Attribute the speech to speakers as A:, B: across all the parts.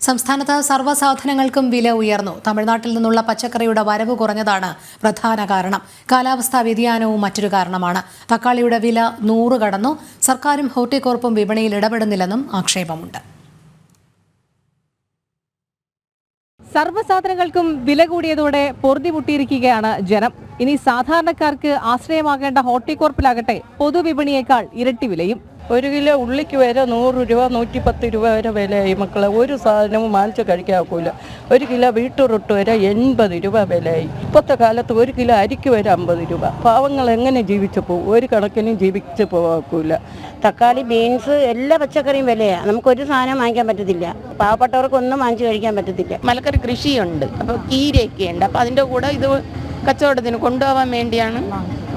A: സംസ്ഥാനത്ത് സർവ്വസാധനങ്ങൾക്കും വില ഉയർന്നു. തമിഴ്നാട്ടിൽ നിന്നുള്ള പച്ചക്കറിയുടെ വരവ് കുറഞ്ഞതാണ് പ്രധാന കാരണം. കാലാവസ്ഥാ വ്യതിയാനവും മറ്റൊരു കാരണമാണ്. തക്കാളിയുടെ വില 100 കടന്നു. സർക്കാരും ഹോർട്ടികോർപ്പും വിപണിയിൽ ഇടപെടുന്നില്ലെന്നും ആക്ഷേപമുണ്ട്.
B: സർവ്വസാധനങ്ങൾക്കും വില കൂടിയതോടെ പൊറുതിമുട്ടിയിരിക്കുകയാണ് ജനം. ഇനി സാധാരണക്കാർക്ക് ആശ്രയമാകേണ്ട ഹോർട്ടികോർപ്പിലാകട്ടെ പൊതുവിപണിയേക്കാൾ ഇരട്ടി വിലയും.
C: 1 കിലോ ഉള്ളിക്ക് വരെ 100 രൂപ 110 രൂപ വരെ വിലയായി മക്കളെ. ഒരു സാധനവും വാങ്ങിച്ച് കഴിക്കാക്കൂല. 1 കിലോ ബീട്രൂട്ട് വരെ 80 രൂപ വിലയായി. ഇപ്പോഴത്തെ കാലത്ത് 1 കിലോ അരിക്ക് വരെ 50 രൂപ. പാവങ്ങൾ എങ്ങനെ ജീവിച്ചു പോകും? ഒരു കണക്കിനും ജീവിച്ചു പോകാക്കൂല.
D: തക്കാളി, ബീൻസ്, എല്ലാ പച്ചക്കറിയും വിലയാണ്. നമുക്കൊരു സാധനം വാങ്ങിക്കാൻ പറ്റത്തില്ല. പാവപ്പെട്ടവർക്കൊന്നും വാങ്ങിച്ച് കഴിക്കാൻ പറ്റത്തില്ല.
E: മലക്കറി കൃഷിയുണ്ട്, അപ്പോൾ കീരയൊക്കെ ഉണ്ട്. അപ്പോൾ അതിൻ്റെ കൂടെ ഇത് കച്ചവടത്തിന് കൊണ്ടുപോകാൻ വേണ്ടിയാണ്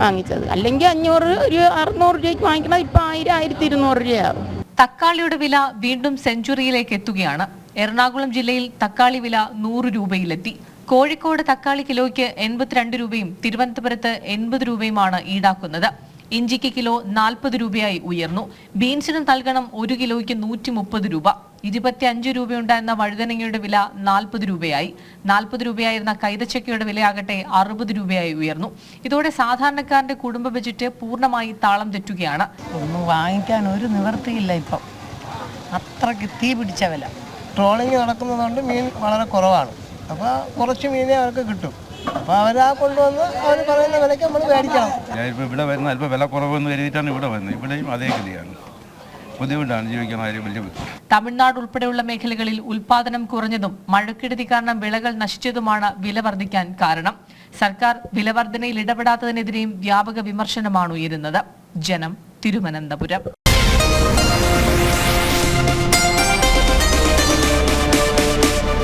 E: വാങ്ങിച്ചത്. അല്ലെങ്കിൽ 500 ഒരു 600 രൂപയ്ക്ക് വാങ്ങിക്കണം. ഇപ്പം 1000 1200 രൂപയാവും.
B: തക്കാളിയുടെ വില വീണ്ടും സെഞ്ചുറിയിലേക്ക് എത്തുകയാണ്. എറണാകുളം ജില്ലയിൽ തക്കാളി വില 100 രൂപയിലെത്തി. കോഴിക്കോട് തക്കാളി കിലോയ്ക്ക് 82 രൂപയും തിരുവനന്തപുരത്ത് 80 രൂപയുമാണ് ഈടാക്കുന്നത്. ഇഞ്ചിക്ക് കിലോ 40 രൂപയായി ഉയർന്നു. ബീൻസിന് നൽകണം 1 കിലോയ്ക്ക് 130 രൂപ. 25 രൂപയുണ്ടായിരുന്ന വഴുതനങ്ങയുടെ വില 40 രൂപയായി. 40 രൂപയായിരുന്ന കൈതച്ചക്കയുടെ വിലയാകട്ടെ 60 രൂപയായി ഉയർന്നു. ഇതോടെ സാധാരണക്കാരന്റെ കുടുംബ ബജറ്റ് പൂർണ്ണമായി താളം തെറ്റുകയാണ്.
F: ഒന്നും വാങ്ങിക്കാൻ ഒരു നിവൃത്തിയില്ല. ഇപ്പം അത്രയ്ക്ക് തീ പിടിച്ച വില.
G: ട്രോളിങ് നടക്കുന്നതുകൊണ്ട് മീൻ വളരെ കുറവാണ്. അപ്പോൾ കുറച്ച് മീനേ അവർക്ക് കിട്ടും. അപ്പോൾ അവരാ കൊണ്ടുവന്ന് അവർ പറയുന്ന വിലയ്ക്ക് നമ്മൾ മേടിക്കണം.
H: ഞാനിപ്പോൾ ഇവിടെ വരുന്ന അല്പം വില കുറവെന്ന് കരുതിയിട്ടാണ് ഇവിടെ വരുന്നത്. ഇവിടെയും അതേ ഗതിയാണ്. ബുദ്ധിമുട്ടാണ് ജീവിക്കാൻ വലിയ ബുദ്ധിമുട്ട്.
B: തമിഴ്നാട് ഉൾപ്പെടെയുള്ള മേഖലകളിൽ ഉൽപാദനം കുറഞ്ഞതും മഴക്കെടുതി കാരണം വിളകൾ നശിച്ചതുമാണ് വില വർദ്ധിക്കാൻ കാരണം. സർക്കാർ വിലവർധനയിൽ ഇടപെടാത്തതിനെതിരെയും വ്യാപക വിമർശനമാണ് ഉയരുന്നത്. ജനം, തിരുവനന്തപുരം.